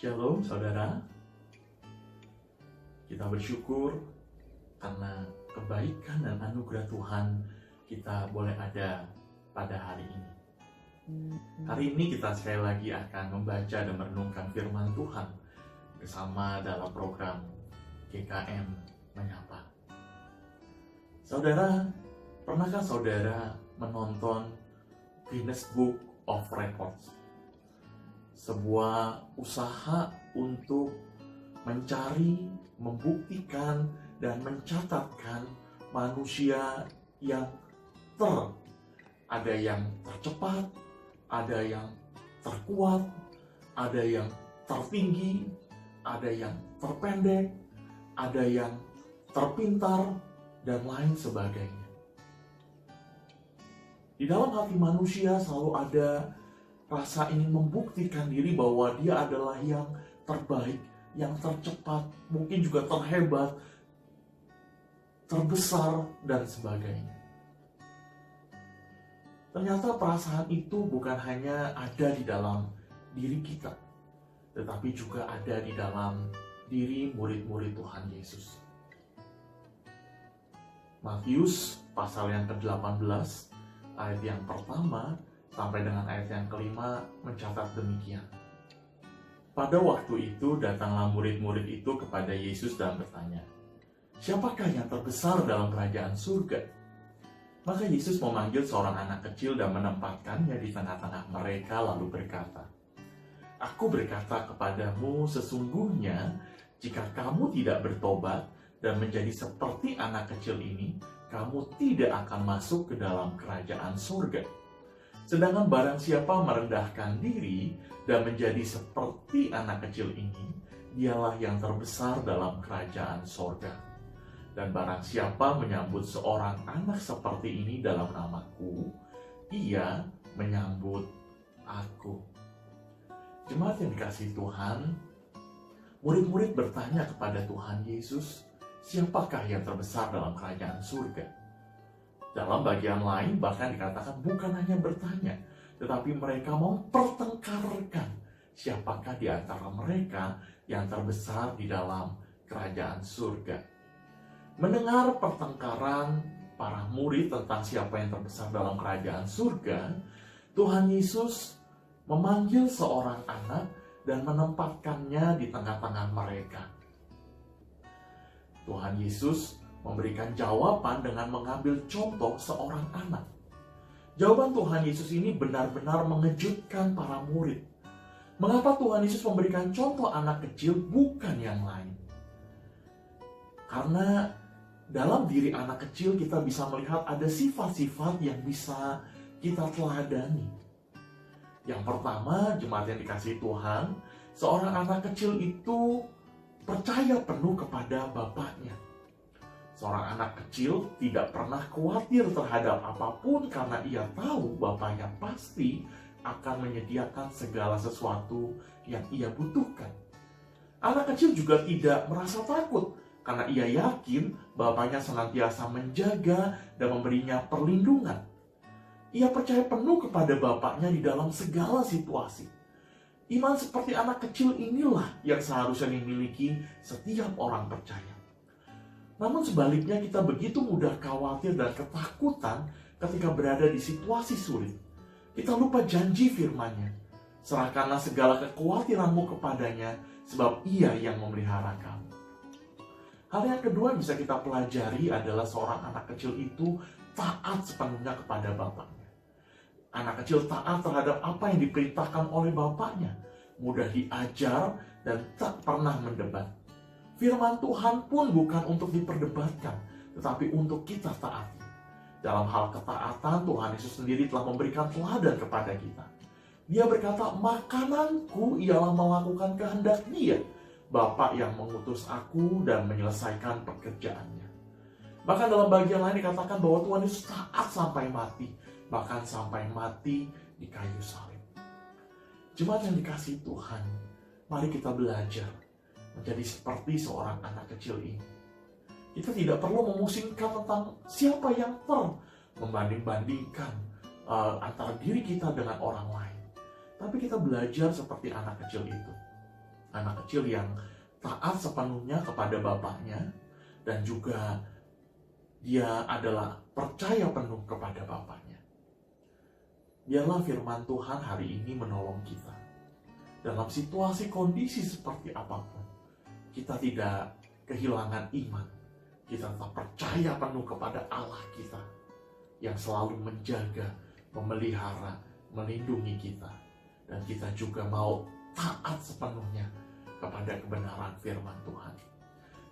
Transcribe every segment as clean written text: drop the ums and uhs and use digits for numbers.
Shalom saudara, kita bersyukur karena kebaikan dan anugerah Tuhan kita boleh ada pada hari ini. Hari ini kita sekali lagi akan membaca dan merenungkan firman Tuhan bersama dalam program GKM Menyapa. Saudara, pernahkah saudara menonton Guinness Book of Records? Sebuah usaha untuk mencari, membuktikan, dan mencatatkan manusia yang ada yang tercepat, ada yang terkuat, ada yang tertinggi, ada yang terpendek, ada yang terpintar, dan lain sebagainya. Di dalam hati manusia selalu ada rasa ingin membuktikan diri bahwa dia adalah yang terbaik, yang tercepat, mungkin juga terhebat, terbesar, dan sebagainya. Ternyata perasaan itu bukan hanya ada di dalam diri kita, tetapi juga ada di dalam diri murid-murid Tuhan Yesus. Matius pasal yang ke-18, ayat yang pertama sampai dengan ayat yang kelima mencatat demikian. Pada waktu itu datanglah murid-murid itu kepada Yesus dan bertanya, "Siapakah yang terbesar dalam kerajaan surga?" Maka Yesus memanggil seorang anak kecil dan menempatkannya di tengah-tengah mereka lalu berkata, "Aku berkata kepadamu, sesungguhnya jika kamu tidak bertobat dan menjadi seperti anak kecil ini, kamu tidak akan masuk ke dalam kerajaan surga. Sedangkan barang siapa merendahkan diri dan menjadi seperti anak kecil ini, dialah yang terbesar dalam kerajaan surga. Dan barang siapa menyambut seorang anak seperti ini dalam namaku, ia menyambut aku." Jemaat yang dikasihi Tuhan, murid-murid bertanya kepada Tuhan Yesus, siapakah yang terbesar dalam kerajaan surga? Dalam bagian lain bahkan dikatakan bukan hanya bertanya, tetapi mereka mempertengkarkan siapakah di antara mereka yang terbesar di dalam kerajaan surga. Mendengar pertengkaran para murid tentang siapa yang terbesar dalam kerajaan surga, Tuhan Yesus memanggil seorang anak dan menempatkannya di tengah-tengah mereka. Tuhan Yesus memberikan jawaban dengan mengambil contoh seorang anak. Jawaban Tuhan Yesus ini benar-benar mengejutkan para murid. Mengapa Tuhan Yesus memberikan contoh anak kecil bukan yang lain? Karena dalam diri anak kecil kita bisa melihat ada sifat-sifat yang bisa kita teladani. Yang pertama, jemaat yang dikasihi Tuhan, seorang anak kecil itu percaya penuh kepada bapaknya. Seorang anak kecil tidak pernah khawatir terhadap apapun karena ia tahu bapaknya pasti akan menyediakan segala sesuatu yang ia butuhkan. Anak kecil juga tidak merasa takut karena ia yakin bapaknya senantiasa menjaga dan memberinya perlindungan. Ia percaya penuh kepada bapaknya di dalam segala situasi. Iman seperti anak kecil inilah yang seharusnya dimiliki setiap orang percaya. Namun sebaliknya kita begitu mudah khawatir dan ketakutan ketika berada di situasi sulit. Kita lupa janji firman-Nya. Serahkanlah segala kekhawatiranmu kepadanya, sebab ia yang memelihara kamu. Hal yang kedua yang bisa kita pelajari adalah seorang anak kecil itu taat sepenuhnya kepada bapaknya. Anak kecil taat terhadap apa yang diperintahkan oleh bapaknya. Mudah diajar dan tak pernah mendebat. Firman Tuhan pun bukan untuk diperdebatkan, tetapi untuk kita taati. Dalam hal ketaatan, Tuhan Yesus sendiri telah memberikan teladan kepada kita. Dia berkata, "Makananku ialah melakukan kehendak Dia, Bapa yang mengutus aku dan menyelesaikan pekerjaannya." Bahkan dalam bagian lain dikatakan bahwa Tuhan Yesus taat sampai mati, bahkan sampai mati di kayu salib. Jemaat yang dikasihi Tuhan, mari kita belajar menjadi seperti seorang anak kecil ini. Kita tidak perlu memusingkan tentang siapa yang membanding-bandingkan antara diri kita dengan orang lain. Tapi kita belajar seperti anak kecil itu. Anak kecil yang taat sepenuhnya kepada bapaknya, dan juga dia adalah percaya penuh kepada bapaknya. Biarlah firman Tuhan hari ini menolong kita. Dalam situasi kondisi seperti apapun, kita tidak kehilangan iman. Kita tetap percaya penuh kepada Allah kita yang selalu menjaga, memelihara, melindungi kita. Dan kita juga mau taat sepenuhnya kepada kebenaran firman Tuhan.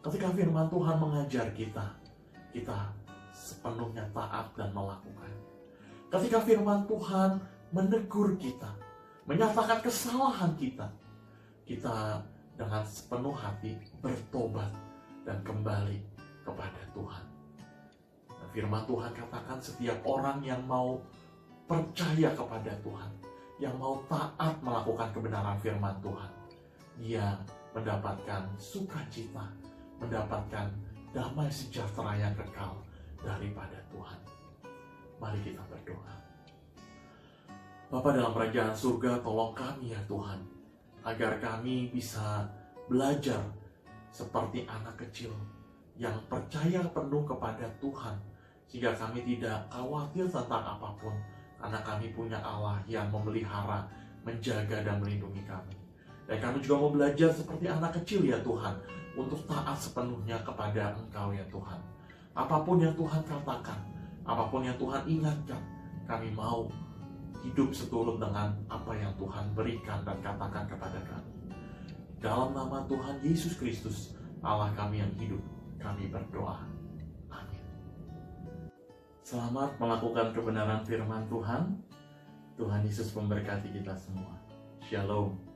Ketika firman Tuhan mengajar kita, kita sepenuhnya taat dan melakukannya. Ketika firman Tuhan menegur kita, menyatakan kesalahan kita, kita dengan sepenuh hati bertobat dan kembali kepada Tuhan. Dan firman Tuhan katakan setiap orang yang mau percaya kepada Tuhan, yang mau taat melakukan kebenaran firman Tuhan, dia mendapatkan sukacita, mendapatkan damai sejahtera yang kekal daripada Tuhan. Mari kita berdoa. Bapa dalam kerajaan surga, tolong kami ya Tuhan, agar kami bisa belajar seperti anak kecil yang percaya penuh kepada Tuhan, sehingga kami tidak khawatir tentang apapun, karena kami punya Allah yang memelihara, menjaga dan melindungi kami. Dan kami juga mau belajar seperti anak kecil ya Tuhan, untuk taat sepenuhnya kepada Engkau ya Tuhan. Apapun yang Tuhan katakan, apapun yang Tuhan ingatkan, kami mau hidup seturut dengan apa yang Tuhan berikan dan katakan kepada kami. Dalam nama Tuhan Yesus Kristus, Allah kami yang hidup, kami berdoa. Amin. Selamat melakukan kebenaran firman Tuhan. Tuhan Yesus memberkati kita semua. Shalom.